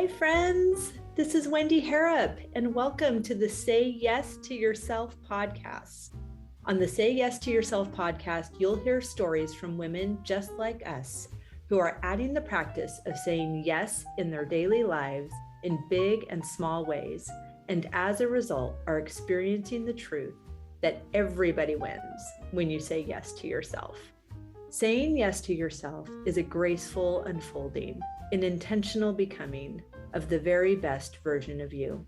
Hi, friends. This is Wendy Harrop, and welcome to the Say Yes to Yourself podcast. On the Say Yes to Yourself podcast, you'll hear stories from women just like us who are adding the practice of saying yes in their daily lives in big and small ways, and as a result, are experiencing the truth that everybody wins when you say yes to yourself. Saying yes to yourself is a graceful unfolding, an intentional becoming of the very best version of you.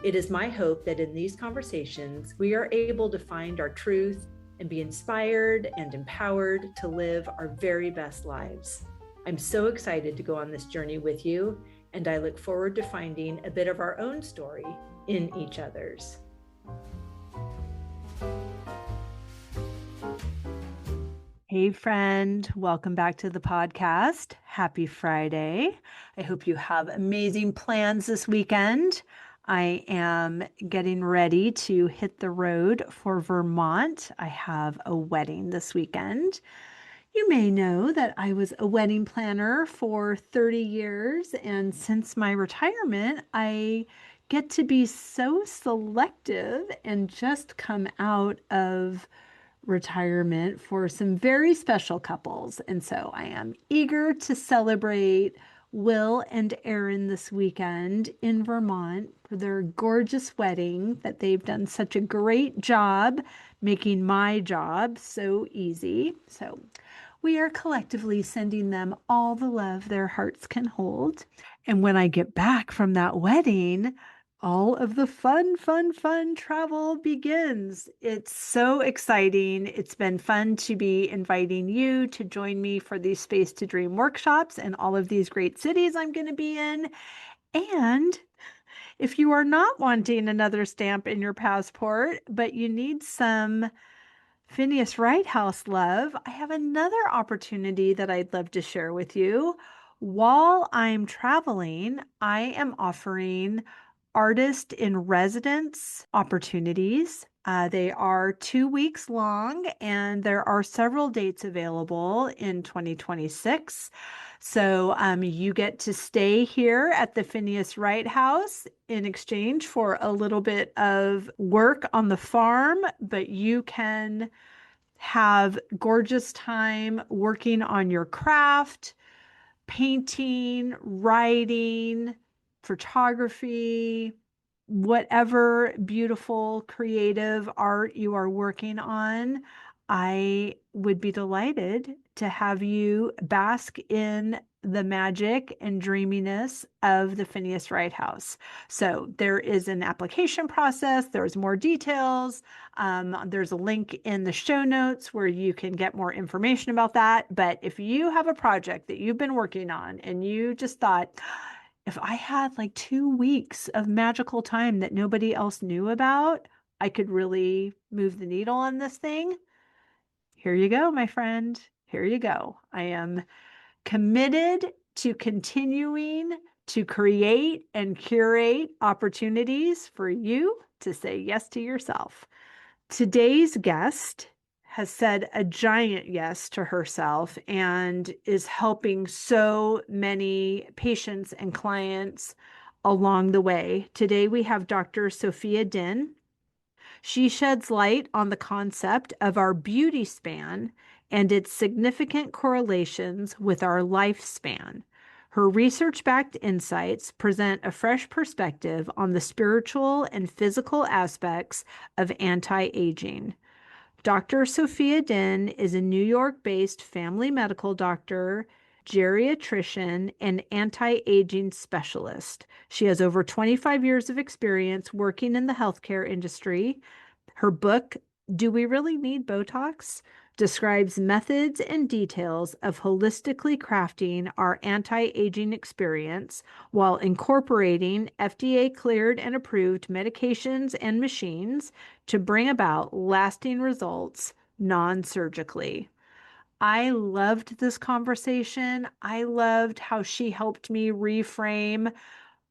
It is my hope that in these conversations, we are able to find our truth and be inspired and empowered to live our very best lives. I'm so excited to go on this journey with you, and I look forward to finding a bit of our own story in each other's. Hey friend, welcome back to the podcast. Happy Friday. I hope you have amazing plans this weekend. I am getting ready to hit the road for Vermont. I have a wedding this weekend. You may know that I was a wedding planner for 30 years, and since my retirement, I get to be so selective and just come out of retirement for some very special couples. And so I am eager to celebrate Will and Erin this weekend in Vermont for their gorgeous wedding that they've done such a great job making my job so easy. So we are collectively sending them all the love their hearts can hold. And when I get back from that wedding, all of the fun travel begins. It's so exciting. It's been fun to be inviting you to join me for these Space to Dream workshops and all of these great cities I'm going to be in. And if you are not wanting another stamp in your passport, but you need some Phineas Wright House love, I have another opportunity that I'd love to share with you. While I'm traveling, I am offering artist in residence opportunities. They are 2 weeks long, and there are several dates available in 2026. So you get to stay here at the Phineas Wright House in exchange for a little bit of work on the farm, but you can have gorgeous time working on your craft, painting, writing, photography, whatever beautiful creative art you are working on. I would be delighted to have you bask in the magic and dreaminess of the Phineas Wright House. So there is an application process. There's more details. There's a link in the show notes where you can get more information about that. But if you have a project that you've been working on and you just thought, if I had like 2 weeks of magical time that nobody else knew about, I could really move the needle on this thing. Here you go, my friend. Here you go. I am committed to continuing to create and curate opportunities for you to say yes to yourself. Today's guest has said a giant yes to herself and is helping so many patients and clients along the way. Today we have Dr. Sofia Din. She sheds light on the concept of our beauty span and its significant correlations with our lifespan. Her research-backed insights present a fresh perspective on the spiritual and physical aspects of anti-aging. Dr. Sofia Din is a New York-based family medical doctor, geriatrician, and anti-aging specialist. She has over 25 years of experience working in the healthcare industry. Her book, Do We Really Need Botox?, describes methods and details of holistically crafting our anti-aging experience while incorporating FDA-cleared and approved medications and machines to bring about lasting results non-surgically. I loved this conversation. I loved how she helped me reframe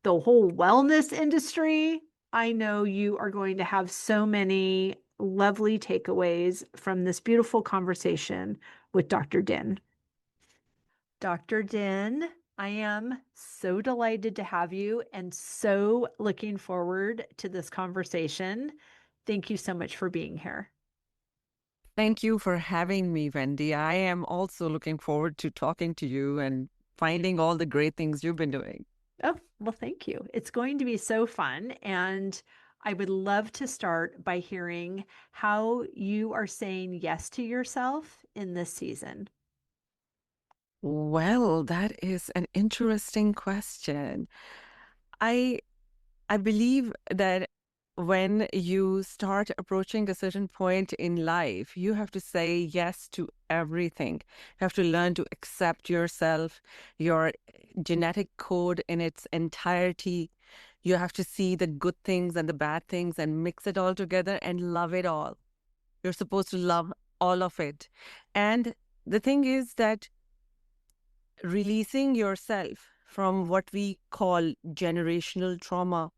the whole wellness industry. I know you are going to have so many lovely takeaways from this beautiful conversation with Dr. Din. Dr. Din, I am so delighted to have you and so looking forward to this conversation. Thank you so much for being here. Thank you for having me, Wendy. I am also looking forward to talking to you and finding all the great things you've been doing. Oh, well, thank you. It's going to be so fun. And I would love to start by hearing how you are saying yes to yourself in this season. Well, that is an interesting question. I I believe that when you start approaching a certain point in life, you have to say yes to everything. You have to learn to accept yourself, your genetic code in its entirety. You have to see the good things and the bad things and mix it all together and love it all. You're supposed to love all of it. And the thing is that releasing yourself from what we call generational trauma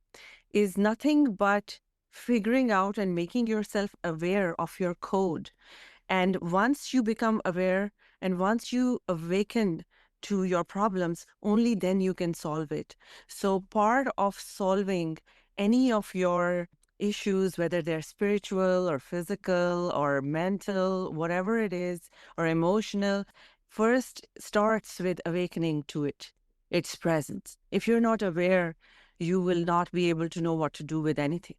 is nothing but figuring out and making yourself aware of your code. And once you become aware and once you awaken to your problems, only then you can solve it. So, part of solving any of your issues, whether they're spiritual or physical or mental, whatever it is, or emotional, first starts with awakening to it, its presence. If you're not aware, you will not be able to know what to do with anything.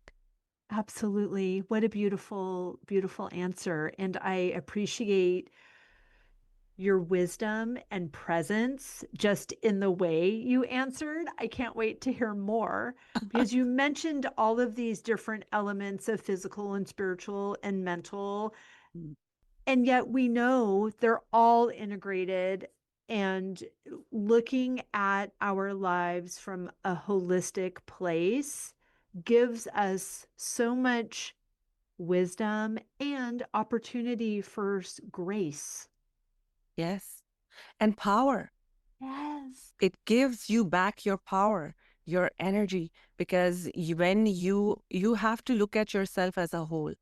Absolutely. What a beautiful, beautiful answer. And I appreciate your wisdom and presence just in the way you answered. I can't wait to hear more because you mentioned all of these different elements of physical and spiritual and mental. Mm. And yet we know they're all integrated. And looking at our lives from a holistic place gives us so much wisdom and opportunity for grace. Yes. And power. Yes. It gives you back your power, your energy, because when you have to look at yourself as a whole.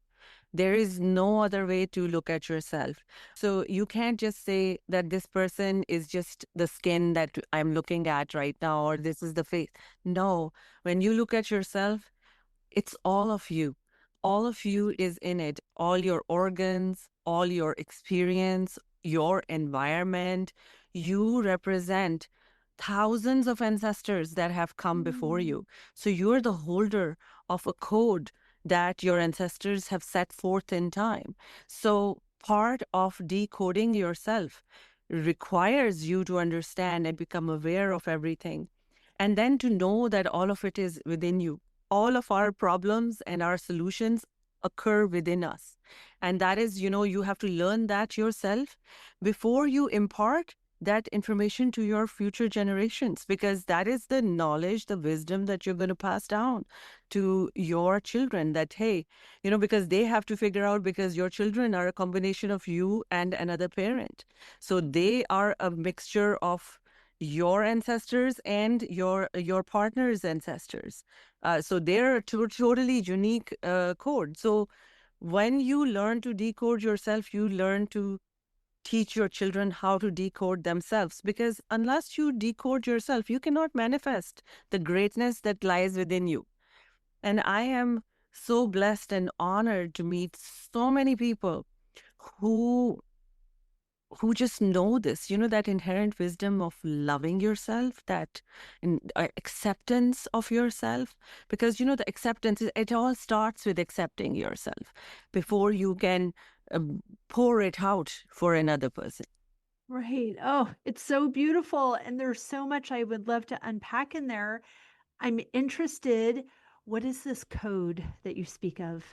There is no other way to look at yourself. So you can't just say that this person is just the skin that I'm looking at right now, or this is the face. No, when you look at yourself, it's all of you. All of you is in it. All your organs, all your experience, your environment. You represent thousands of ancestors that have come before Mm. you. So you're the holder of a code that your ancestors have set forth in time. So part of decoding yourself requires you to understand and become aware of everything. And then to know that all of it is within you. All of our problems and our solutions occur within us. And that is, you have to learn that yourself before you impart that information to your future generations, because that is the knowledge, the wisdom that you're going to pass down to your children. That, hey, because they have to figure out, because your children are a combination of you and another parent. So they are a mixture of your ancestors and your partner's ancestors. So they're a totally unique code. So when you learn to decode yourself, you learn to teach your children how to decode themselves. Because unless you decode yourself, you cannot manifest the greatness that lies within you. And I am so blessed and honored to meet so many people who just know this, that inherent wisdom of loving yourself, that acceptance of yourself. Because, the acceptance, it all starts with accepting yourself before you can pour it out for another person. Right. Oh, it's so beautiful. And there's so much I would love to unpack in there. I'm interested. What is this code that you speak of?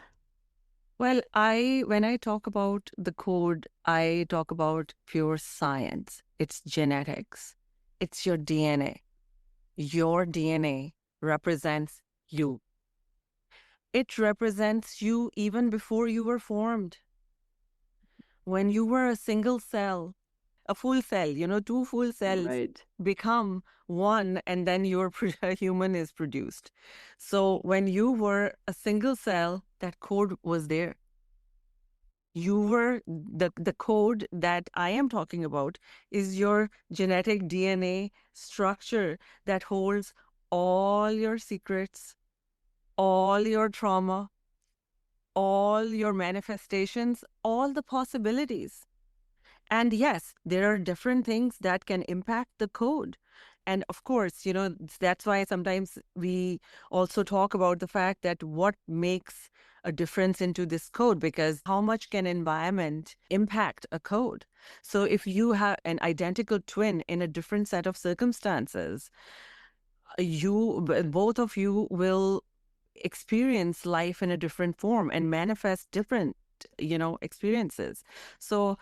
Well, when I talk about the code, I talk about pure science. It's genetics. It's your DNA. Your DNA represents you. It represents you even before you were formed. When you were a single cell, a full cell, two full cells Right. become one, and then your human is produced. So when you were a single cell, that code was there. The code that I am talking about is your genetic DNA structure that holds all your secrets, all your trauma, all your manifestations, all the possibilities. And yes, there are different things that can impact the code. And of course, that's why sometimes we also talk about the fact that what makes a difference into this code, because how much can environment impact a code? So if you have an identical twin in a different set of circumstances, both of you will experience life in a different form and manifest different experiences. So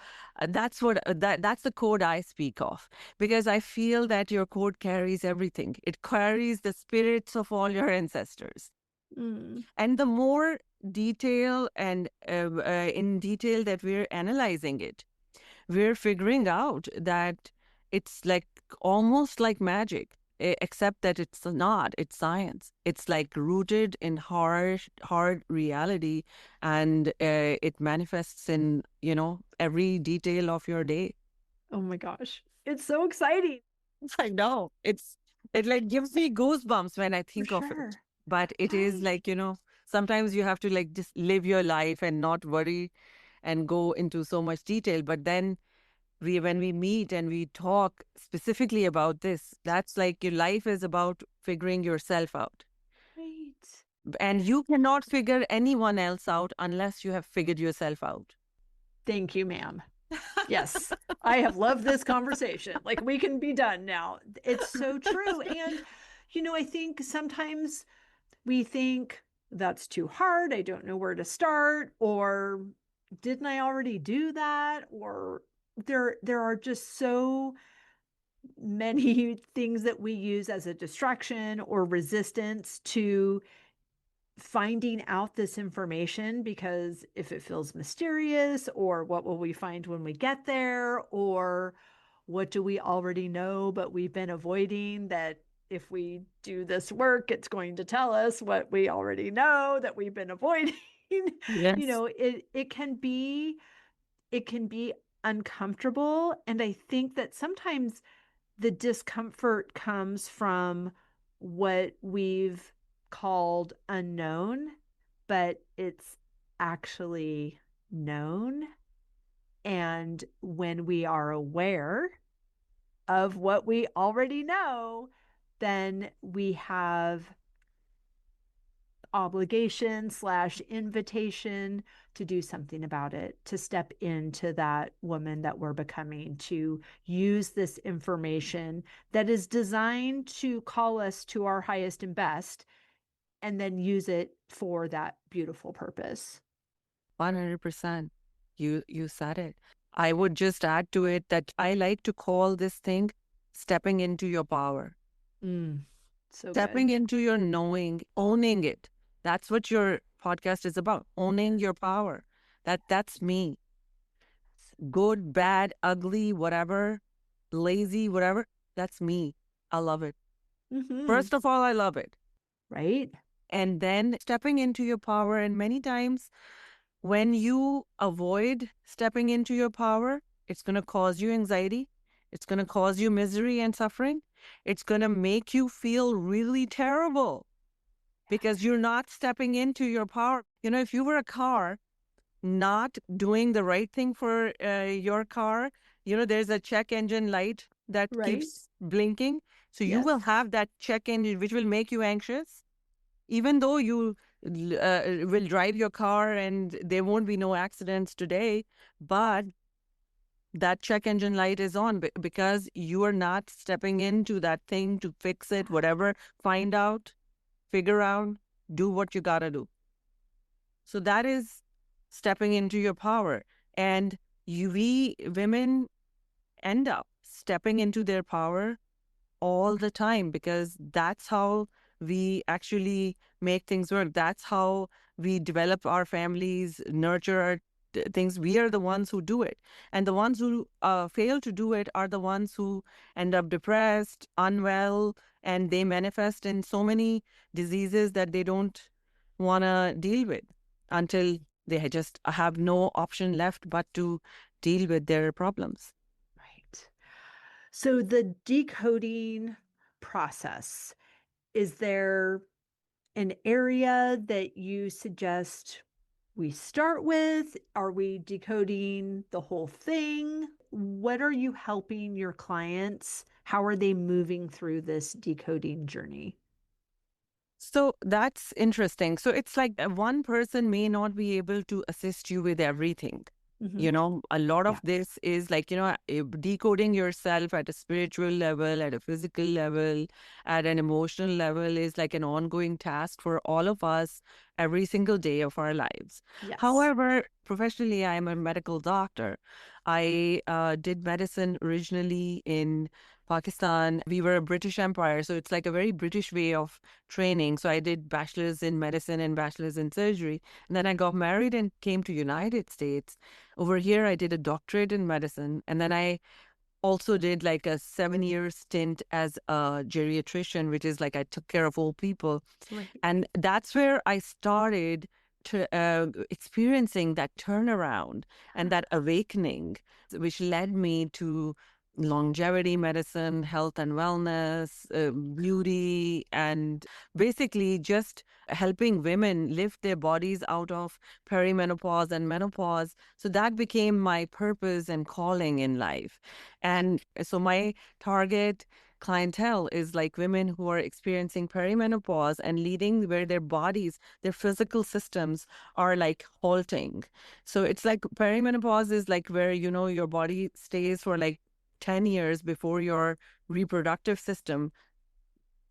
that's the code I speak of, because I feel that your code carries everything. It carries the spirits of all your ancestors. Mm. And the more detail and in detail that we're analyzing it, we're figuring out that it's like almost like magic, except that it's not. It's science. It's like rooted in hard reality, and it manifests in, every detail of your day. Oh my gosh. It's so exciting. I know. It like gives me goosebumps when I For think of it. sure. But it is Right. like, sometimes you have to like just live your life and not worry and go into so much detail. But then when we meet and we talk specifically about this, that's like your life is about figuring yourself out. Right. And you cannot figure anyone else out unless you have figured yourself out. Thank you, ma'am. Yes, I have loved this conversation. Like, we can be done now. It's so true. And, I think sometimes we think that's too hard. I don't know where to start, or didn't I already do that? Or there are just so many things that we use as a distraction or resistance to finding out this information, because if it feels mysterious, or what will we find when we get there, or what do we already know but we've been avoiding, that if we do this work it's going to tell us what we already know that we've been avoiding. Yes. It can be uncomfortable, and I think that sometimes the discomfort comes from what we've called unknown, but it's actually known. And when we are aware of what we already know, then we have obligation slash invitation to do something about it, to step into that woman that we're becoming, to use this information that is designed to call us to our highest and best, and then use it for that beautiful purpose. 100%. You said it. I would just add to it that I like to call this thing stepping into your power. Mm, so good. Stepping into your knowing, owning it. That's what your podcast is about. Owning your power. That's me. Good, bad, ugly, whatever, lazy, whatever. That's me. I love it. Mm-hmm. First of all, I love it. Right. And then stepping into your power. And many times when you avoid stepping into your power, it's going to cause you anxiety. It's going to cause you misery and suffering. It's going to make you feel really terrible because you're not stepping into your power. If you were a car, not doing the right thing for your car, there's a check engine light that Right. keeps blinking. So you Yes. will have that check engine, which will make you anxious, even though you will drive your car and there won't be no accidents today. But that check engine light is on because you are not stepping into that thing to fix it, whatever, find out, figure out, do what you got to do. So that is stepping into your power. And we women end up stepping into their power all the time because that's how we actually make things work. That's how we develop our families, nurture our things. We are the ones who do it. And the ones who fail to do it are the ones who end up depressed, unwell, and they manifest in so many diseases that they don't want to deal with until They just have no option left but to deal with their problems. Right. So the decoding process, is there an area that you suggest we start with? Are we decoding the whole thing? What are you helping your clients? How are they moving through this decoding journey? So that's interesting. So it's like one person may not be able to assist you with everything. Hmm. You know, a lot of Yeah. this is like, decoding yourself at a spiritual level, at a physical level, at an emotional level is like an ongoing task for all of us every single day of our lives. Yes. However, professionally, I'm a medical doctor. I did medicine originally in Pakistan. We were a British Empire, so it's like a very British way of training. So I did bachelor's in medicine and bachelor's in surgery. And then I got married and came to United States. Over here, I did a doctorate in medicine. And then I also did like a 7 year stint as a geriatrician, which is like I took care of old people. Right. And that's where I started to experiencing that turnaround and that awakening, which led me to longevity medicine, health and wellness, beauty, and basically just helping women lift their bodies out of perimenopause and menopause. So that became my purpose and calling in life. And so my target clientele is like women who are experiencing perimenopause and leading where their bodies, their physical systems are like halting. So it's like perimenopause is like where, your body stays for like 10 years before your reproductive system,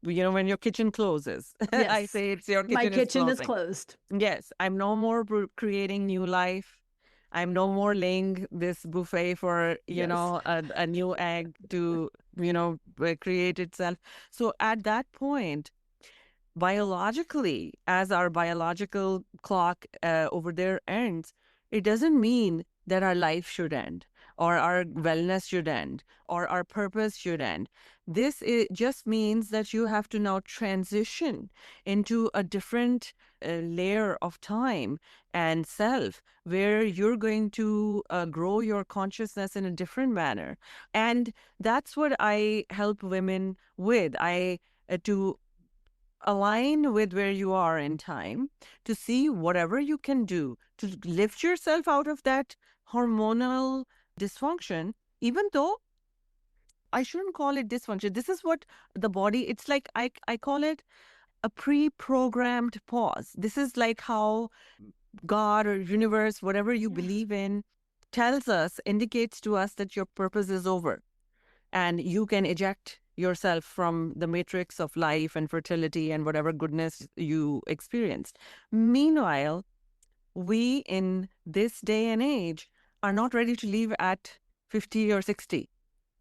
when your kitchen closes. I Yes. say it's your My kitchen is kitchen is closing. closed. Yes, I'm no more creating new life. I'm no more laying this buffet for, Yes. a new egg to, create itself. So at that point, biologically, as our biological clock over there ends, it doesn't mean that our life should end or our wellness should end or our purpose should end. Just means that you have to now transition into a different layer of time and self where you're going to grow your consciousness in a different manner. And that's what I help women with. To align with where you are in time, to see whatever you can do to lift yourself out of that hormonal dysfunction, even though I shouldn't call it dysfunction. This is what the body, it's like I call it a pre-programmed pause. This is like how God or universe, whatever you Yeah. believe in, tells us, indicates to us that your purpose is over and you can eject yourself from the matrix of life and fertility and whatever goodness you experienced. Meanwhile, we in this day and age are not ready to leave at 50 or 60.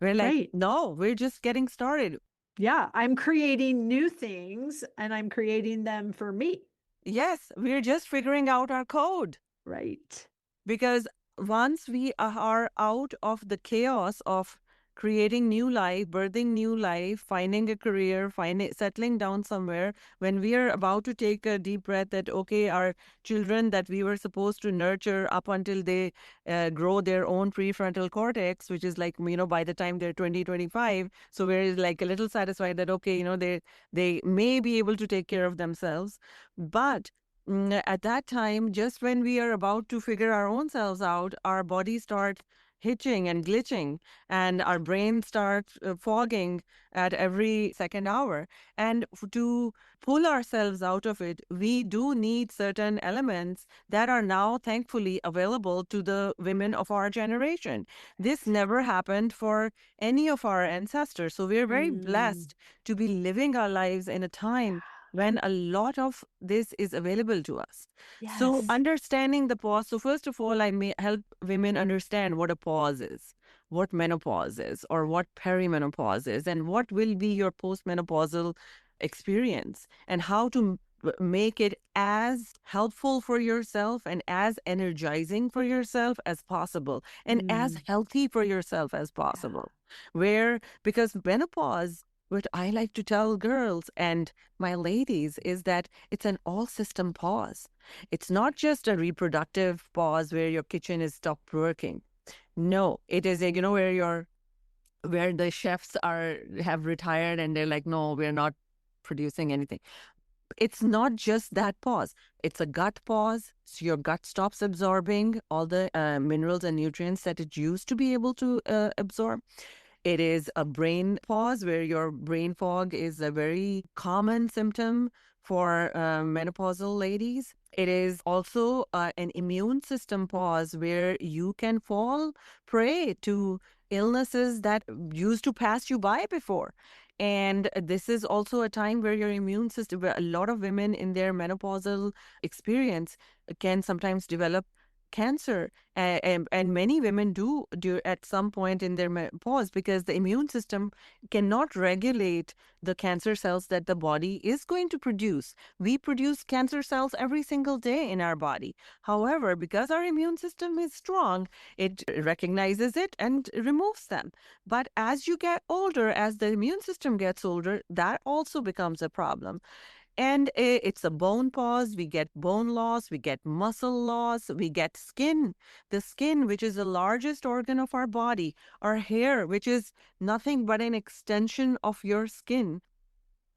We're like, Right. no, we're just getting started. Yeah. I'm creating new things and I'm creating them for me. Yes, we're just figuring out our code. Right. Because once we are out of the chaos of creating new life, birthing new life, finding a career, settling down somewhere, when we are about to take a deep breath that, okay, our children that we were supposed to nurture up until they grow their own prefrontal cortex, which is like, by the time they're 20, 25, so we're like a little satisfied that, okay, they may be able to take care of themselves. But at that time, just when we are about to figure our own selves out, our bodies start hitching and glitching, and our brain starts fogging at every second hour. And to pull ourselves out of it, we do need certain elements that are now thankfully available to the women of our generation. This never happened for any of our ancestors. So we're very Mm, blessed to be living our lives in a time when a lot of this is available to us. So, yes. understanding the pause. So, first of all, I may help women understand what a pause is, what menopause is, or what perimenopause is, and what will be your postmenopausal experience, and how to make it as helpful for yourself and as energizing for yourself as possible, and as Mm, healthy for yourself as yeah. possible. Where, because menopause, what I like to tell girls and my ladies is that it's an all system pause. It's not just a reproductive pause where your kitchen is stopped working. No, it is a, where the chefs have retired and they're like, no, we're not producing anything. It's not just that pause. It's a gut pause. So your gut stops absorbing all the minerals and nutrients that it used to be able to absorb. It is a brain pause where your brain fog is a very common symptom for menopausal ladies. It is also an immune system pause where you can fall prey to illnesses that used to pass you by before. And this is also a time where your immune system, where a lot of women in their menopausal experience can sometimes develop cancer, and many women do at some point in their menopause, because the immune system cannot regulate the cancer cells that the body is going to produce. We produce cancer cells every single day in our body. However, because our immune system is strong, it recognizes it and removes them. But as you get older, as the immune system gets older, that also becomes a problem. And it's a bone pause. We get bone loss, we get muscle loss, we get skin. The skin, which is the largest organ of our body, our hair, which is nothing but an extension of your skin.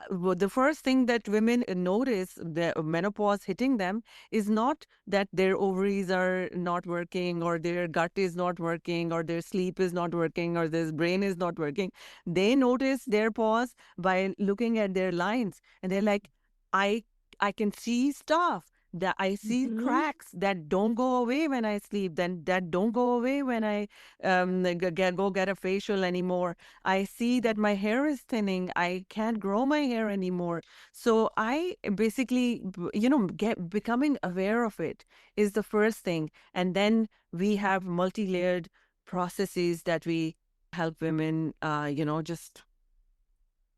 The first thing that women notice, the menopause hitting them, is not that their ovaries are not working or their gut is not working or their sleep is not working or their brain is not working. They notice their pause by looking at their lines, and they're like, I I can see stuff. That I see Mm-hmm. cracks that don't go away when I sleep, then that don't go away when I go get a facial anymore. I see that my hair is thinning. I can't grow my hair anymore. So I basically, get becoming aware of it is the first thing. And then we have multi-layered processes that we help women, just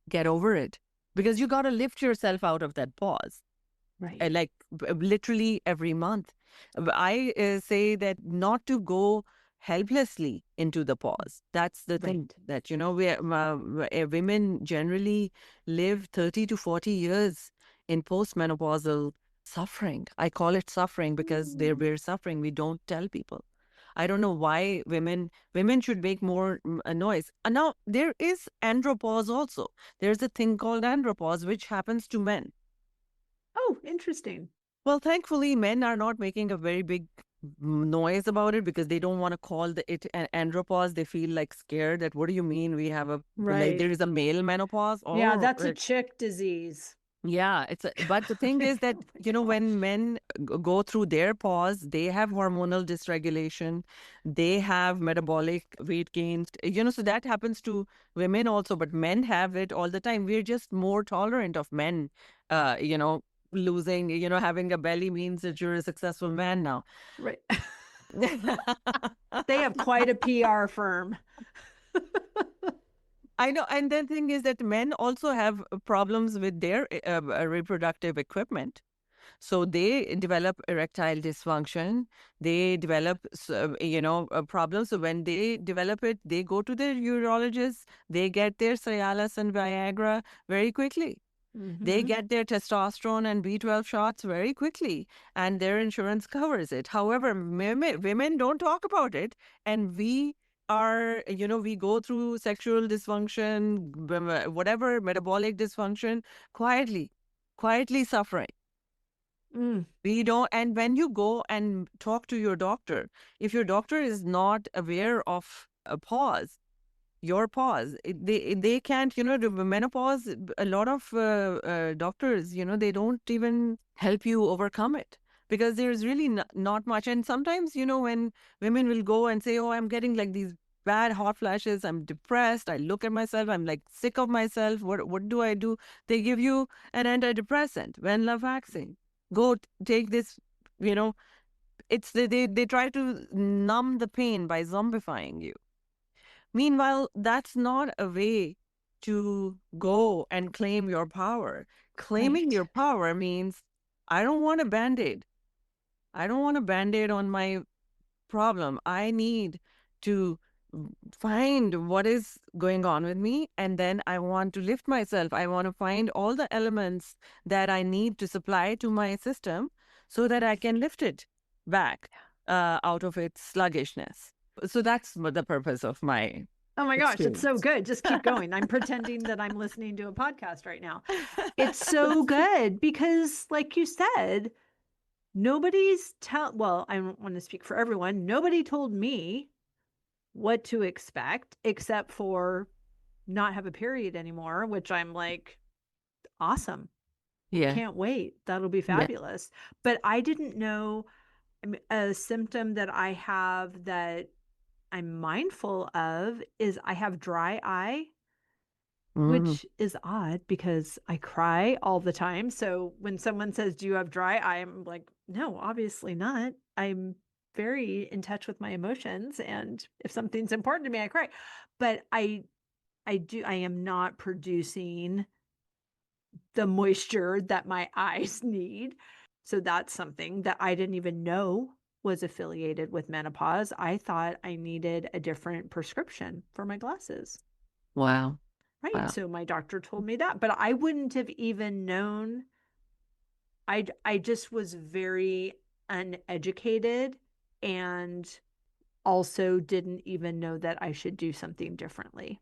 get over it. Because you got to lift yourself out of that pause, Right. like literally every month. I say that not to go helplessly into the pause. That's the thing, Right. that, women generally live 30 to 40 years in postmenopausal suffering. I call it suffering because we're suffering. We don't tell people. I don't know why women should make more noise. And now there is andropause also. There's a thing called andropause which happens to men. Oh, interesting. Well, thankfully, men are not making a very big noise about it because they don't want to call it an andropause. They feel like scared that, what do you mean we have like, Right. there is a male menopause? Yeah, Oh, that's a chick disease. yeah. But the thing is that, Oh my gosh. when men go through their pause, they have hormonal dysregulation, they have metabolic weight gains, so that happens to women also, but men have it all the time. We're just more tolerant of men, uh, you know, losing, having a belly means that you're a successful man now. Right. They have quite a PR firm. I know. And the thing is that men also have problems with their reproductive equipment. So they develop erectile dysfunction. They develop, problems. So when they develop it, they go to their urologist. They get their Cialis and Viagra very quickly. They Mm-hmm. get their testosterone and B12 shots very quickly, and their insurance covers it. However, women don't talk about it, and we go through sexual dysfunction, whatever, metabolic dysfunction, quietly, quietly suffering. Mm. We don't, and when you go and talk to your doctor, if your doctor is not aware of a pause, your pause, they can't, the menopause, a lot of doctors, they don't even help you overcome it, because there's really not much. And sometimes, when women will go and say, oh, I'm getting like these bad hot flashes, I'm depressed, I look at myself, I'm like sick of myself, what do I do? They give you an antidepressant, venlafaxine. Go take this, you know it's they try to numb the pain by zombifying you. Meanwhile, that's not a way to go and claim your power. Claiming Right. your power means, I don't want a band aid. I don't want a band aid on my problem. I need to find what is going on with me, and then I want to lift myself. I want to find all the elements that I need to supply to my system so that I can lift it back out of its sluggishness. So that's the purpose of my Oh my gosh, it's so experience. good. Just keep going. I'm pretending that I'm listening to a podcast right now. It's so good because, like you said, well, I don't want to speak for everyone. Nobody told me what to expect except for not have a period anymore, which I'm like, awesome. Yeah, Can't wait. That'll be yeah. fabulous. But I didn't know, I mean, a symptom that I have that I'm mindful of is I have dry eye, Mm, which is odd because I cry all the time. So when someone says, "Do you have dry eye?" I'm like, "No, obviously not. I'm very in touch with my emotions, and if something's important to me, I cry." But I am not producing the moisture that my eyes need. So that's something that I didn't even know was affiliated with menopause. I thought I needed a different prescription for my glasses. wow, Right. wow. So my doctor told me that, but I wouldn't have even known. I just was very uneducated and also didn't even know that I should do something differently.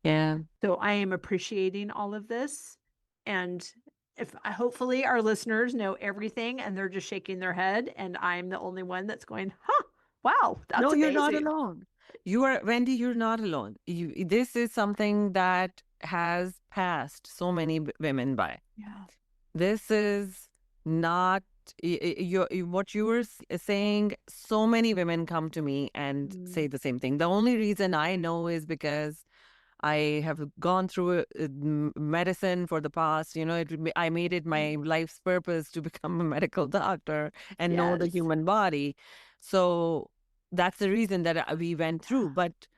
Yeah. So I am appreciating all of this. And if hopefully our listeners know everything and they're just shaking their head, and I'm the only one that's going, huh, wow, that's No, you're not amazing. alone. You are, Wendy, you're not alone. This is something that has passed so many women by. Yeah. This is not what you were saying. So many women come to me and say Mm, the same thing. The only reason I know is because I have gone through medicine for the past, I made it mm. my life's purpose to become a medical doctor and know the Yes. human body. So that's the reason that we went through. Yeah. But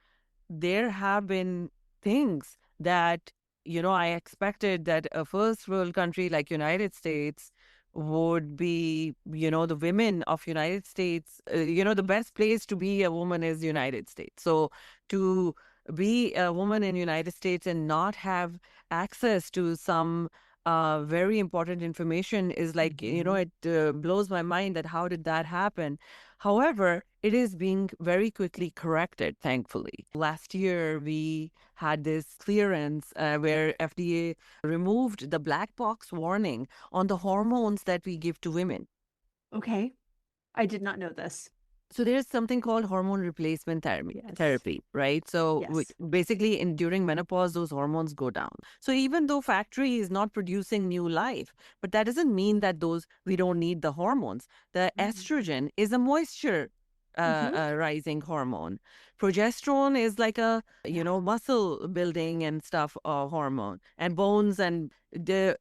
there have been things that I expected that a first world country like United States would be, the women of United States, the best place to be a woman is United States. So to be a woman in United States and not have access to some very important information is like, Mhm. it blows my mind that how did that happen. However, it is being very quickly corrected, thankfully. Last year, we had this clearance where FDA removed the black box warning on the hormones that we give to women. Okay. I did not know this. So there's something called hormone replacement Yes. therapy, right? So Yes. basically, during menopause, those hormones go down. So even though factory is not producing new life, but that doesn't mean that we don't need the hormones. The Mm-mm. estrogen is a moisture Mhm. rising hormone. Progesterone is like a Yeah. muscle building and stuff hormone, and bones, and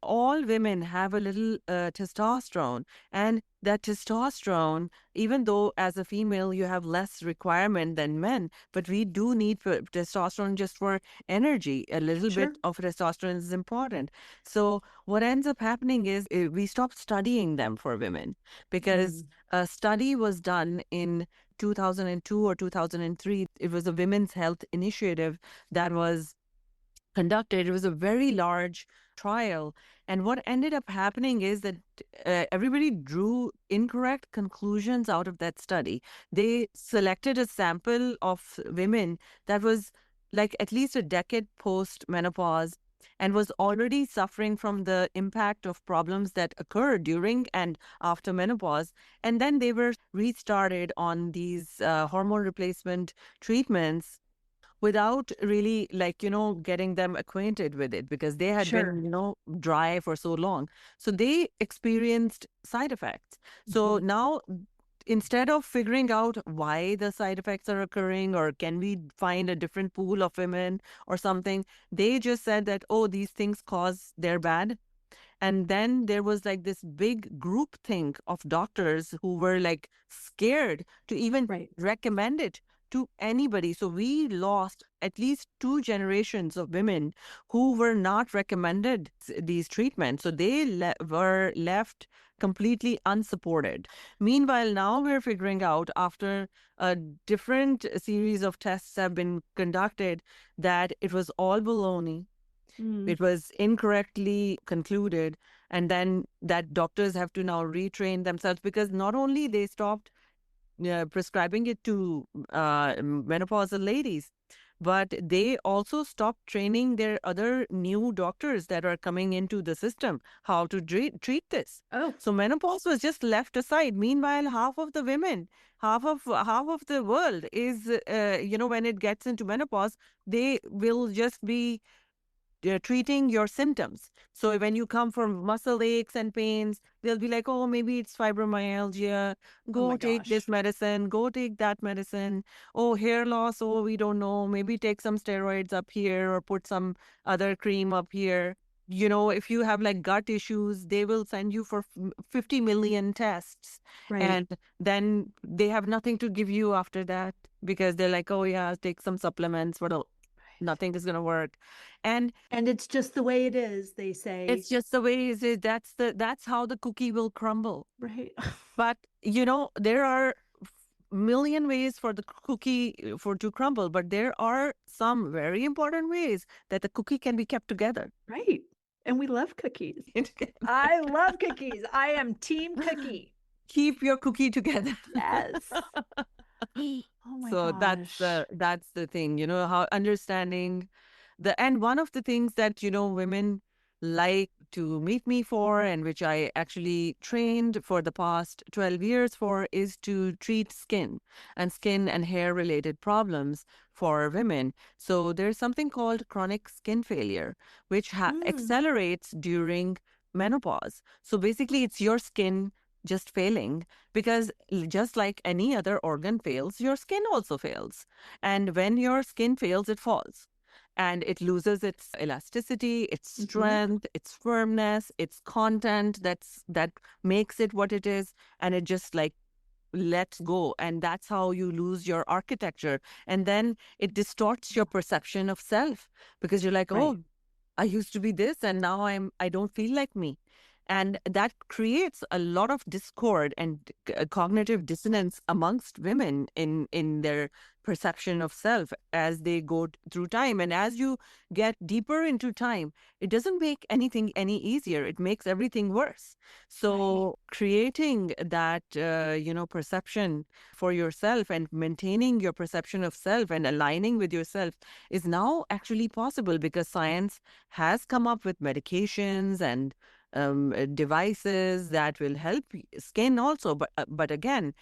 all women have a little testosterone, and that testosterone, even though as a female you have less requirement than men, but we do need testosterone just for energy. A little Sure. bit of testosterone is important. So what ends up happening is we stop studying them for women, because Mm. a study was done in 2002 or 2003. It was a women's health initiative that was conducted. It was a very large trial. And what ended up happening is that everybody drew incorrect conclusions out of that study. They selected a sample of women that was like at least a decade post menopause and was already suffering from the impact of problems that occurred during and after menopause. And then they were restarted on these hormone replacement treatments without really, like, getting them acquainted with it, because they had been, Sure. dry for so long. So they experienced side effects. So Mhm. now, instead of figuring out why the side effects are occurring, or can we find a different pool of women or something, they just said that, oh, these things cause they're bad. And then there was like this big group think of doctors who were like scared to even Right. recommend it to anybody. So we lost at least two generations of women who were not recommended these treatments. So they were left completely unsupported. Meanwhile, now we're figuring out after a different series of tests have been conducted that it was all baloney. Mm. It was incorrectly concluded, and then that doctors have to now retrain themselves because not only they stopped prescribing it to menopausal ladies, but they also stopped training their other new doctors that are coming into the system how to treat this. Oh, So menopause was just left aside. Meanwhile, half of the women, half of the world is, when it gets into menopause, they will just be treating your symptoms. So when you come from muscle aches and pains, they'll be like, oh, maybe it's fibromyalgia. oh Go my take this gosh. medicine. Go take that medicine. Oh, hair loss. Oh, we don't know. Maybe take some steroids up here or put some other cream up here. If you have like gut issues, they will send you for 50 million tests. Right. And then they have nothing to give you after that because they're like, oh, yeah, take some supplements, but nothing is going to work. And it's just the way it is, they say. It's just the way it is. That's how the cookie will crumble. Right. But there are million ways for the cookie for to crumble, but there are some very important ways that the cookie can be kept together. Right. And we love cookies. I love cookies. I am team cookie. Keep your cookie together. Yes. Oh my So gosh. that's the thing, how understanding and one of the things that, women like to meet me for, and which I actually trained for the past 12 years for, is to treat skin and hair related problems for women. So there's something called chronic skin failure, which Mm. accelerates during menopause. So basically, it's your skin just failing because just like any other organ fails, your skin also fails. And when your skin fails, it falls and it loses its elasticity, its Mm-hmm. strength, its firmness, its content that makes it what it is, and it just like lets go, and that's how you lose your architecture, and then it distorts your perception of self because you're like, Right. oh, I used to be this and now I don't feel like me. And that creates a lot of discord and cognitive dissonance amongst women in their perception of self as they go through time. And as you get deeper into time, it doesn't make anything any easier. It makes everything worse. Right. So creating that, perception for yourself and maintaining your perception of self and aligning with yourself is now actually possible because science has come up with medications and devices that will help skin also. But again,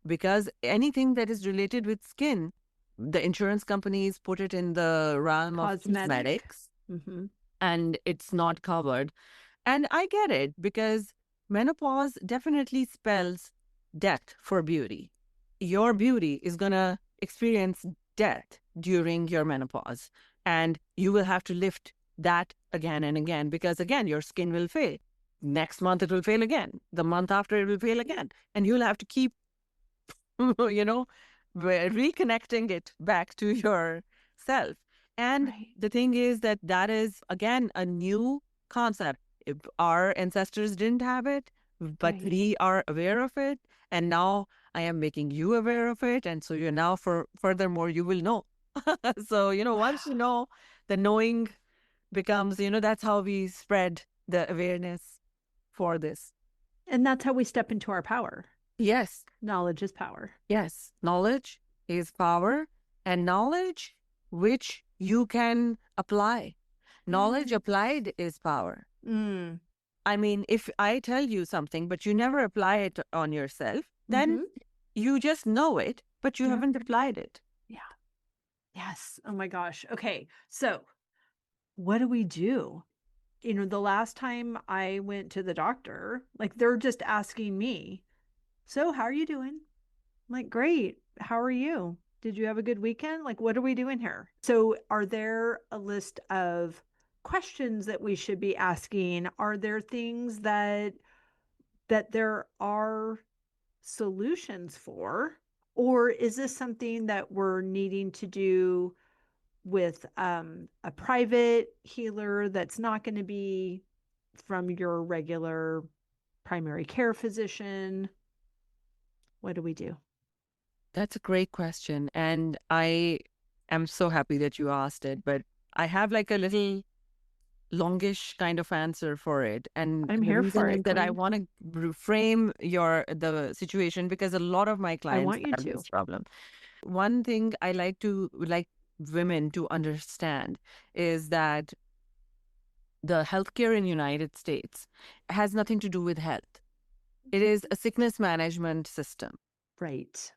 because anything that is related with skin, the insurance companies put it in the realm of Cosmetic. cosmetics, Mm-hmm. and it's not covered. And I get it because menopause definitely spells death for beauty. Your beauty is going to experience death during your menopause, and you will have to lift that again and again because, again, your skin will fail. Next month, it will fail again. The month after, it will fail again. And you'll have to keep, you know, reconnecting it back to yourself. And Right. the thing is that is, again, a new concept. If our ancestors didn't have it, but Right. we are aware of it. And now I am making you aware of it. And so you're now, furthermore, you will know. So, once you Wow. know, the knowing becomes, that's how we spread the awareness for this. And that's how we step into our power. Yes. Knowledge is power. Yes, knowledge is power, and knowledge which you can apply. Knowledge Mm. applied is power. Mm. I mean, if I tell you something, but you never apply it on yourself, then Mm-hmm. you just know it, but you Yep. haven't applied it. Yeah. Yes. Oh my gosh. Okay. So, what do we do? The last time I went to the doctor, like they're just asking me, so how are you doing? I'm like, great. How are you? Did you have a good weekend? Like, what are we doing here? So, are there a list of questions that we should be asking? Are there things that there are solutions for? Or is this something that we're needing to do with a private healer that's not going to be from your regular primary care physician? What do we do? That's a great question. And I am so happy that you asked it, but I have like a little longish kind of answer for it. And I'm the here reason for is it, that I Queen. want to reframe the situation because a lot of my I clients want you have to. this problem. One thing I like women to understand is that the healthcare in United States has nothing to do with health. It is a sickness management system. Right.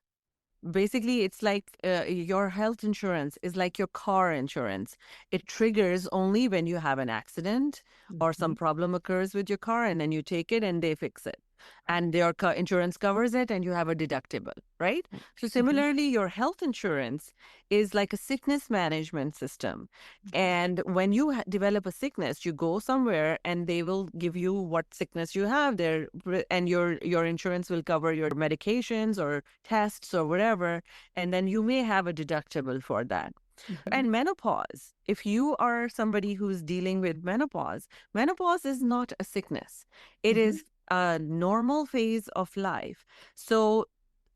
Basically, it's like your health insurance is like your car insurance. It triggers only when you have an accident or Hmm. some problem occurs with your car, and then you take it and they fix it. And your insurance covers it, and you have a deductible, right? Right. So, Hmm. similarly, your health insurance is like a sickness management system. And when you develop a sickness, you go somewhere and they will give you what sickness you have there, and your insurance will cover your medications or tests or whatever, and then you may have a deductible for that. Hmm. And menopause, if you are somebody who's dealing with menopause, menopause is not a sickness. It Hmm. is a normal phase of life. So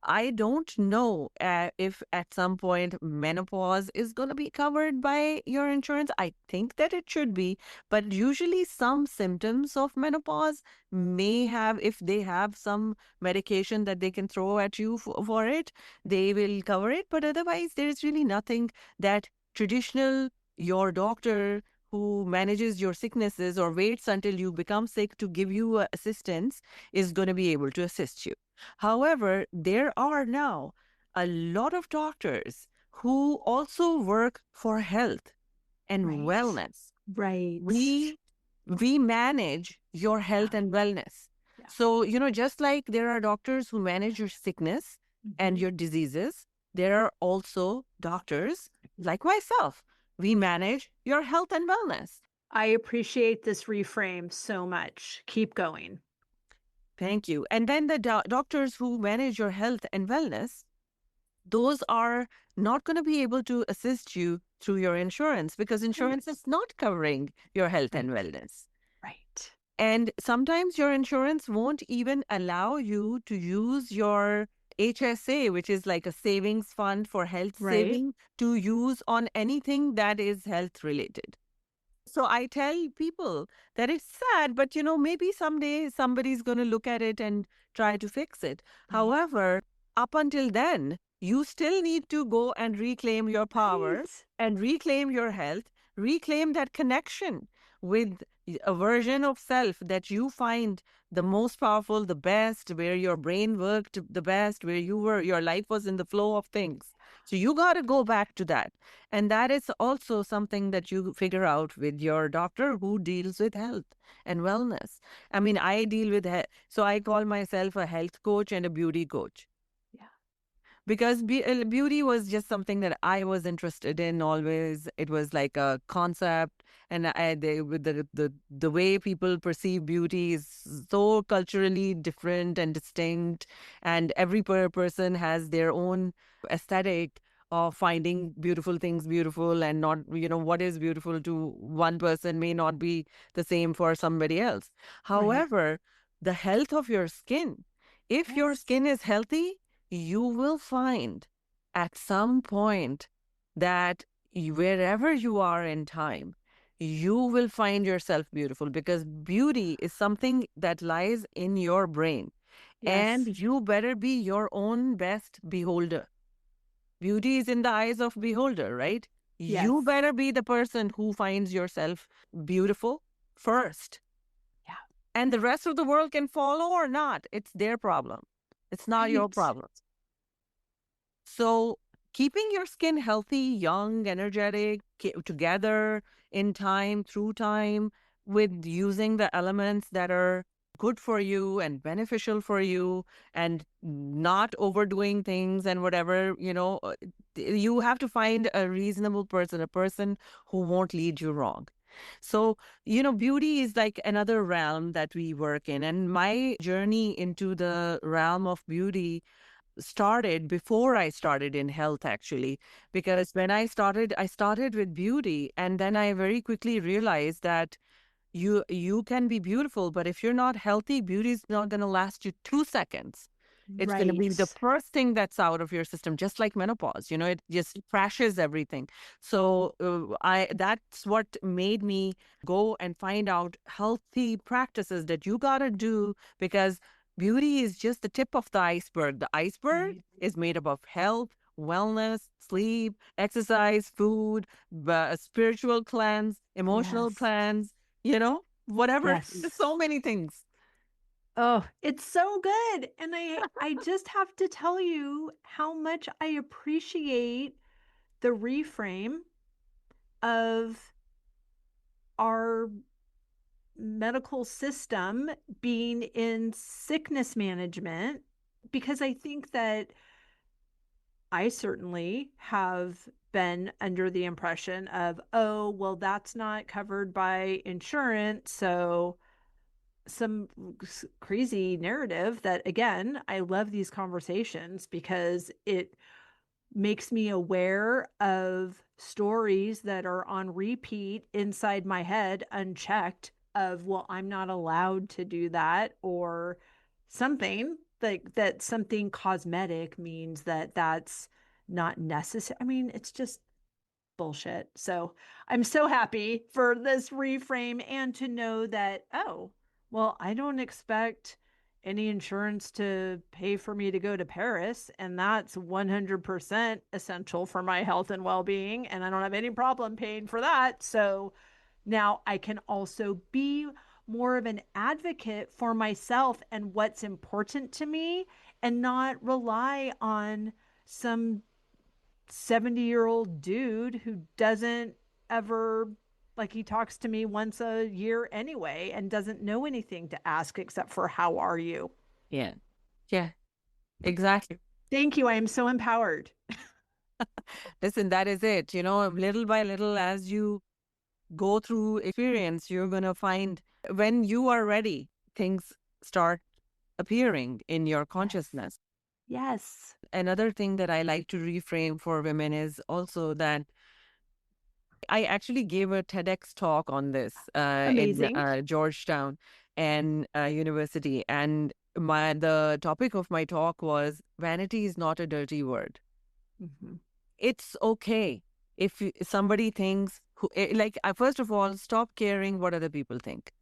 I don't know if at some point menopause is going to be covered by your insurance. I think that it should be, but usually some symptoms of menopause may have, if they have some medication that they can throw at you for it, they will cover it. But otherwise, there is really nothing that traditional your doctor who manages your sicknesses or waits until you become sick to give you assistance is going to be able to assist you. However, there are now a lot of doctors who also work for health and Right. wellness. Right. We manage your Yeah. health and wellness. Yeah. So, just like there are doctors who manage your sickness and Hmm. your diseases, there are also doctors like myself. We manage your health and wellness. I appreciate this reframe so much. Keep going. Thank you. And then the doctors who manage your health and wellness, those are not going to be able to assist you through your insurance because Right. insurance is not covering your health and Right. wellness. Right. And sometimes your insurance won't even allow you to use your HSA, which is like a savings fund for health Right. saving, to use on anything that is health related. So I tell people that it's sad, but maybe someday somebody's going to look at it and try to fix it. Right. However, up until then, you still need to go and reclaim your power Right. and reclaim your health, reclaim that connection with a version of self that you find the most powerful, the best, where your brain worked the best, where your life was in the flow of things. So you got to go back to that. And that is also something that you figure out with your doctor who deals with health and wellness. I mean, I deal with health. So I call myself a health coach and a beauty coach Yeah. because beauty was just something that I was interested in always. It was like a concept, and with the way people perceive beauty is so culturally different and distinct, and every person has their own aesthetic of finding beautiful things beautiful, and not what is beautiful to one person may not be the same for somebody else. Right. However, the health of your skin, if your Yes. skin is healthy, you will find at some point that wherever you are in time, you will find yourself beautiful because beauty is something that lies in your brain. Yes. And you better be your own best beholder. Beauty is in the eyes of beholder, right? You Yes. better be the person who finds yourself beautiful first. Yeah. And the rest of the world can follow or not. It's their problem. It's not your Right. problem. So, keeping your skin healthy, young, energetic, together in time, through time, with using the elements that are good for you and beneficial for you, and not overdoing things and whatever, you have to find a reasonable person, a person who won't lead you wrong. So, beauty is like another realm that we work in. And my journey into the realm of beauty started before I started in health, actually, because when I started with beauty, and then I very quickly realized that You can be beautiful, but if you're not healthy, beauty is not going to last you 2 seconds. It's going to be the Right. first thing that's out of your system, just like menopause. It just crashes everything. So I that's what made me go and find out healthy practices that you gotta do, because beauty is just the tip of the iceberg. The iceberg Right. is made up of health, wellness, sleep, exercise, food, spiritual cleanse, emotional Yes. cleanse, whatever. There's Yes. so many things. Oh, it's so good. And I just have to tell you how much I appreciate the reframe of our medical system being in sickness management, because I think that I certainly have been under the impression of, oh, well, that's not covered by insurance. So some crazy narrative that, again, I love these conversations because it makes me aware of stories that are on repeat inside my head, unchecked, of, well, I'm not allowed to do that, or something like that. Something cosmetic means that that's not necessary. I mean, it's just bullshit. So I'm so happy for this reframe and to know that, oh, well, I don't expect any insurance to pay for me to go to Paris. And that's 100% essential for my health and well being. And I don't have any problem paying for that. So now I can also be more of an advocate for myself and what's important to me, and not rely on some 70-year-old dude who doesn't ever, like, he talks to me once a year anyway and doesn't know anything to ask except for how are you. Yeah. Yeah, exactly. Thank you. I am so empowered. Listen, that is it. Little by little, as you go through experience, you're going to find when you are ready, things start appearing in your Yes. consciousness. Yes. Another thing that I like to reframe for women is also that I actually gave a TEDx talk on this in Amazing. Georgetown and University. And the topic of my talk was vanity is not a dirty word. Mm-hmm. It's okay if somebody thinks, first of all, stop caring what other people think.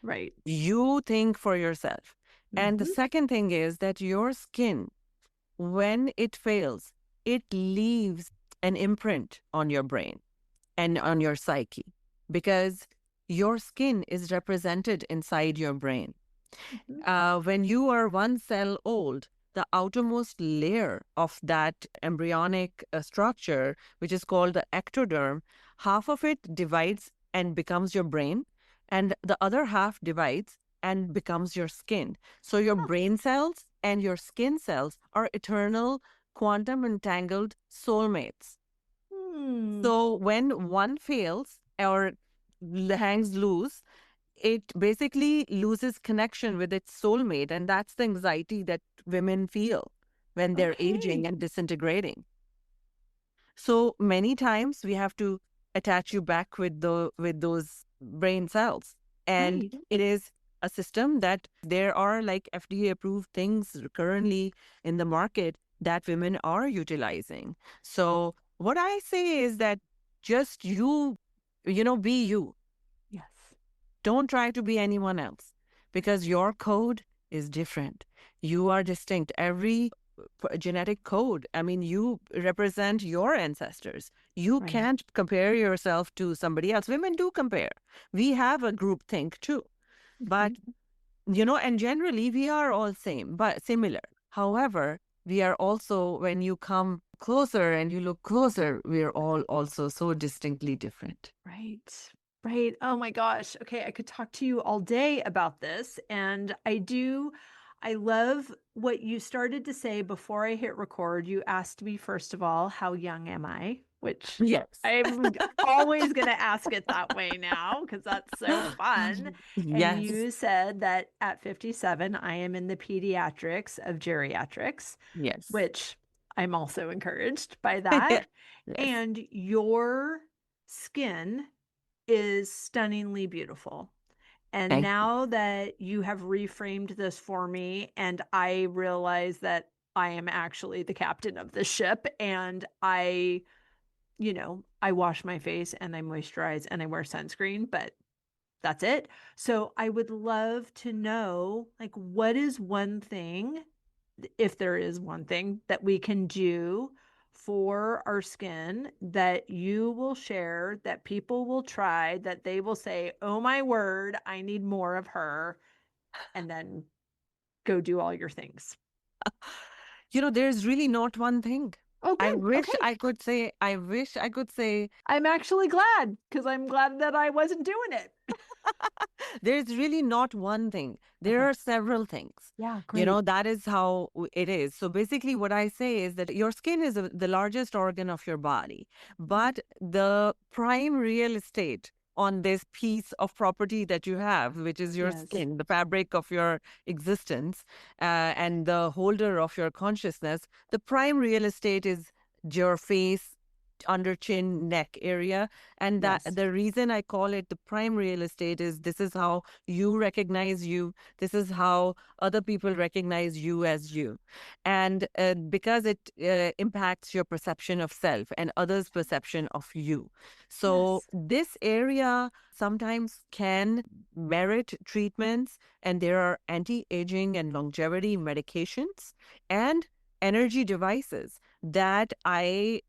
Right. You think for yourself. And the Mm-hmm. second thing is that your skin, when it fails, it leaves an imprint on your brain and on your psyche, because your skin is represented inside your brain. Mm-hmm. When you are 1 cell old, the outermost layer of that embryonic structure, which is called the ectoderm, half of it divides and becomes your brain, and the other half divides and becomes your skin. So your Huh. brain cells and your skin cells are eternal, quantum entangled soulmates. Hmm. So when one fails or hangs loose, it basically loses connection with its soulmate. And that's the anxiety that women feel when they're aging Okay. and disintegrating. So many times we have to attach you back with those brain cells. And Right. it is a system that there are like FDA approved things currently in the market that women are utilizing. So what I say is that just be you. Yes. Don't try to be anyone else, because your code is different. You are distinct. Every genetic code, I mean, you represent your ancestors. You Right. can't compare yourself to somebody else. Women do compare. We have a group think too. But, Mm-hmm. and generally we are all same, but similar. However, we are also, when you come closer and you look closer, we are all also so distinctly different. Right. Right. Oh my gosh. Okay. I could talk to you all day about this. And I love what you started to say before I hit record. You asked me, first of all, how young am I? Which Yes. I'm always going to ask it that way now because that's so fun. And Yes. you said that at 57, I am in the pediatrics of geriatrics, Yes. which I'm also encouraged by that. Yes. And your skin is stunningly beautiful. And Thank now that you have reframed this for me, and I realize that I am actually the captain of the ship, and I wash my face and I moisturize and I wear sunscreen, but that's it. So I would love to know, like, what is one thing, if there is one thing that we can do for our skin that you will share, that people will try, that they will say, oh my word, I need more of her, and then go do all your things. there's really not one thing. Oh, I good. wish Okay. I could say, I wish I could say, I'm actually glad because I'm glad that I wasn't doing it. there's really not one thing. There Okay. are several things. Yeah, great. That is how it is. So basically, what I say is that your skin is the largest organ of your body, Mhm. but the prime real estate on this piece of property that you have, which is your Yes. skin, the fabric of your existence, and the holder of your consciousness, the prime real estate is your face, under chin, neck area. And that Yes. the reason I call it the prime real estate is this is how you recognize you. This is how other people recognize you as you. And because it impacts your perception of self and others' perception of you. So Yes. this area sometimes can merit treatments, and there are anti-aging and longevity medications and energy devices that I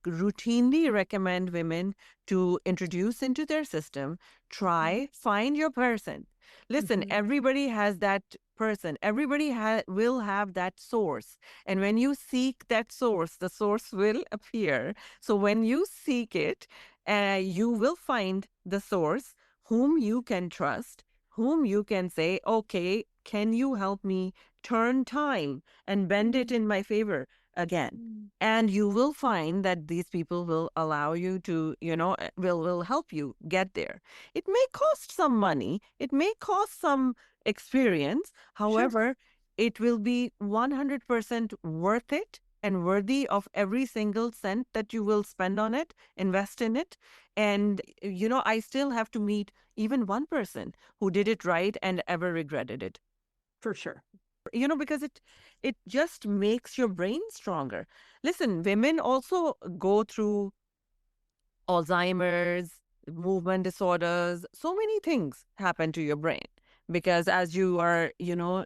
routinely recommend women to introduce into their system. Mhm. Try, find your person. Listen, Mhm. everybody has that person. Everybody will have that source. And when you seek that source, the source will appear. So when you seek it, you will find the source whom you can trust, whom you can say, okay, can you help me turn time and bend it Mm. in my favor again? Mm. And you will find that these people will allow you to, will help you get there. It may cost some money, it may cost some experience. Sure. However, it will be 100% worth it and worthy of every single cent that you will spend on it, invest in it. And I still have to meet even one person who did it right and ever regretted it. For sure. Because it just makes your brain stronger. Listen, women also go through Alzheimer's, movement disorders, so many things happen to your brain because as you are,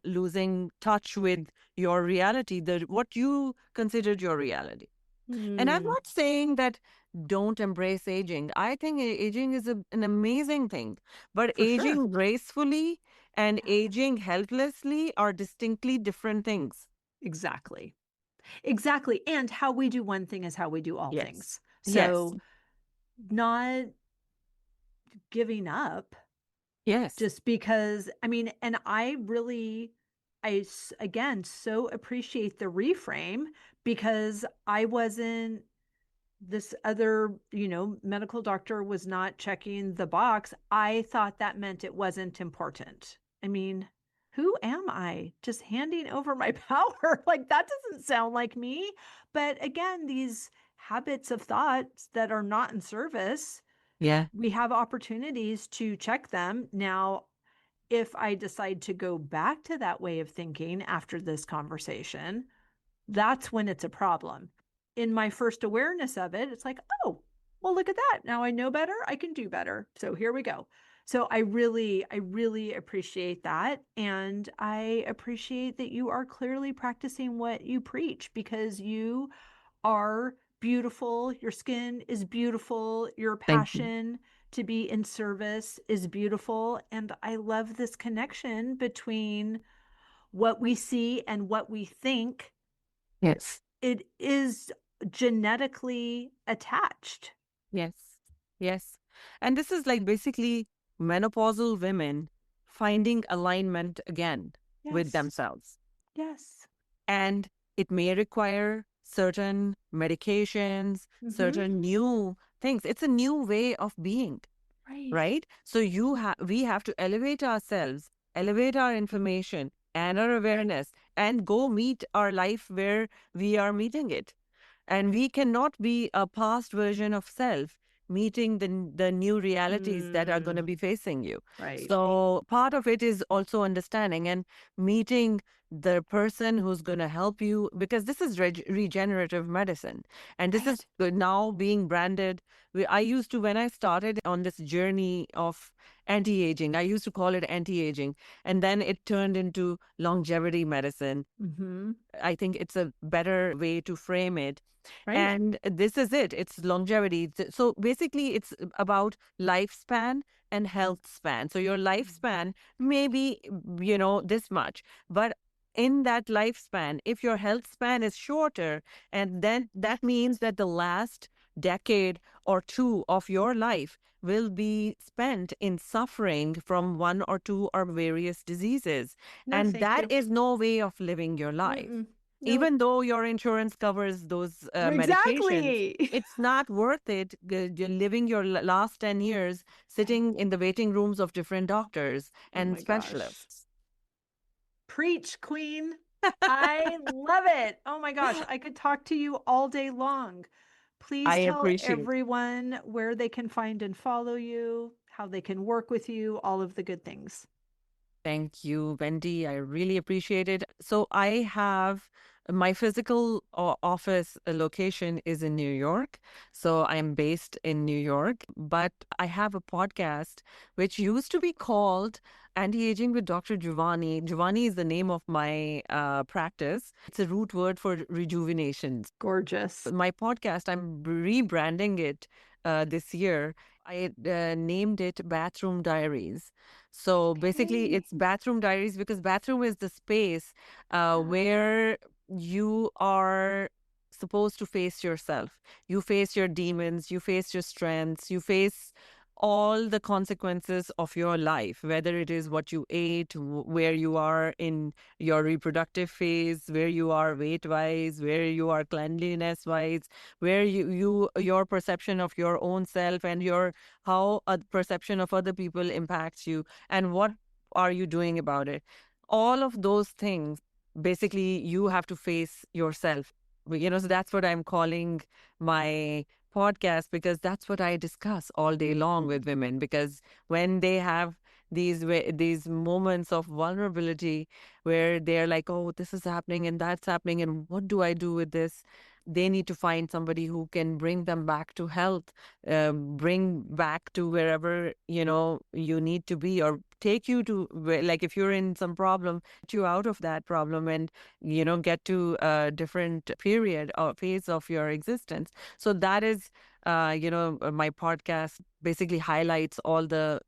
losing touch with your reality, the what you considered your reality. And I'm Mm. not saying that don't embrace aging. I think aging is an amazing thing, but For sure. aging gracefully and Yes. aging helplessly are distinctly different things. Exactly. Exactly. And how we do one thing is how we do all Yes. things. Yes. So, not giving up Yes. just because, I mean, and I really, again, so appreciate the reframe because I wasn't, this other, medical doctor was not checking the box. I thought that meant it wasn't important. I mean, who am I just handing over my power? Like, that doesn't sound like me. But again, these habits of thoughts that are not in service, Yeah. we have opportunities to check them. Now, if I decide to go back to that way of thinking after this conversation, that's when it's a problem. In my first awareness of it, it's like, oh, well, look at that. Now I know better. I can do better. So here we go. So I really appreciate that. And I appreciate that you are clearly practicing what you preach because you are beautiful. Your skin is beautiful. Your Thank you. passion to be in service is beautiful. And I love this connection between what we see and what we think. Yes. It is genetically attached. Yes. Yes. And this is like basically menopausal women finding alignment again with Yes. themselves. Yes. And it may require certain medications, Mm-hmm. certain new things. It's a new way of being, Right. right? So we have to elevate ourselves, elevate our information and our awareness, and go meet our life where we are meeting it. And we cannot be a past version of self meeting the new realities that are going to be facing you. Right. So part of it is also understanding and meeting the person who's going to help you, because this is regenerative medicine, and this is now being branded. I used to, when I started on this journey of anti-aging, I used to call it anti-aging, and then it turned into longevity medicine. Mm-hmm. I think it's a better way to frame it. Right. And this is it. It's longevity. So basically, it's about lifespan and health span. So your lifespan may be, this much, but in that lifespan, if your health span is shorter, and then that means that the last decade or two of your life will be spent in suffering from one or two or various diseases. No, And thank that you. is no way of living your life. Mm-mm. No. Even though your insurance covers those medications, Exactly. it's not worth it living your last 10 years sitting in the waiting rooms of different doctors Oh and my gosh. specialists. Preach, queen. I love it. Oh my gosh. I could talk to you all day long. Please I tell appreciate. everyone where they can find and follow you, how they can work with you, all of the good things. Thank you, Wendy. I really appreciate it. So I have my physical office location is in New York. So I'm based in New York, but I have a podcast which used to be called Anti-Aging with Dr. Giovanni. Giovanni is the name of my practice. It's a root word for rejuvenation. Gorgeous. My podcast, I'm rebranding it this year. I named it Bathroom Diaries. So basically, it's Bathroom Diaries because bathroom is the space where you are supposed to face yourself. You face your demons, you face your strengths, you face all the consequences of your life, whether it is what you ate, where you are in your reproductive phase, where you are weight wise, where you are cleanliness wise, where your perception of your own self and your how a perception of other people impacts you, and what are you doing about it. All of those things, basically, you have to face yourself. So that's what I'm calling my podcast, because that's what I discuss all day long with women. Because when they have these moments of vulnerability where they're like, oh, this is happening and that's happening, and what do I do with this? They need to find somebody who can bring them back to health, bring back to wherever you need to be, or take you to like if you're in some problem, get you out of that problem, and get to a different period or phase of your existence. So that is my podcast basically highlights all the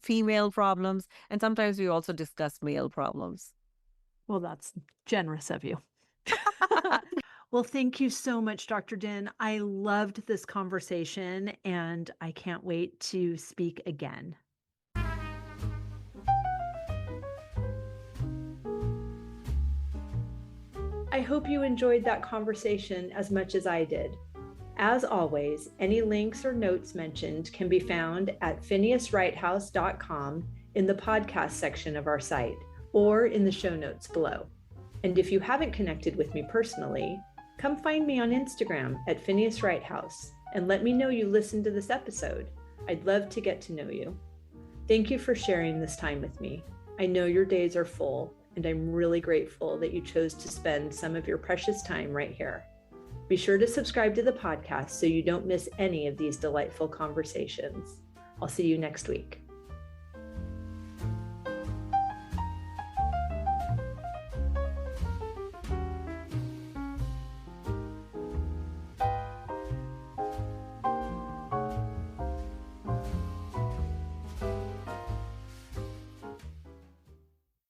female problems, and sometimes we also discuss male problems. Well, that's generous of you. Well, thank you so much, Dr. Din. I loved this conversation, and I can't wait to speak again. I hope you enjoyed that conversation as much as I did. As always, any links or notes mentioned can be found at phineaswrighthouse.com in the podcast section of our site or in the show notes below. And if you haven't connected with me personally, come find me on Instagram at Phineas Wright House and let me know you listened to this episode. I'd love to get to know you. Thank you for sharing this time with me. I know your days are full, and I'm really grateful that you chose to spend some of your precious time right here. Be sure to subscribe to the podcast so you don't miss any of these delightful conversations. I'll see you next week.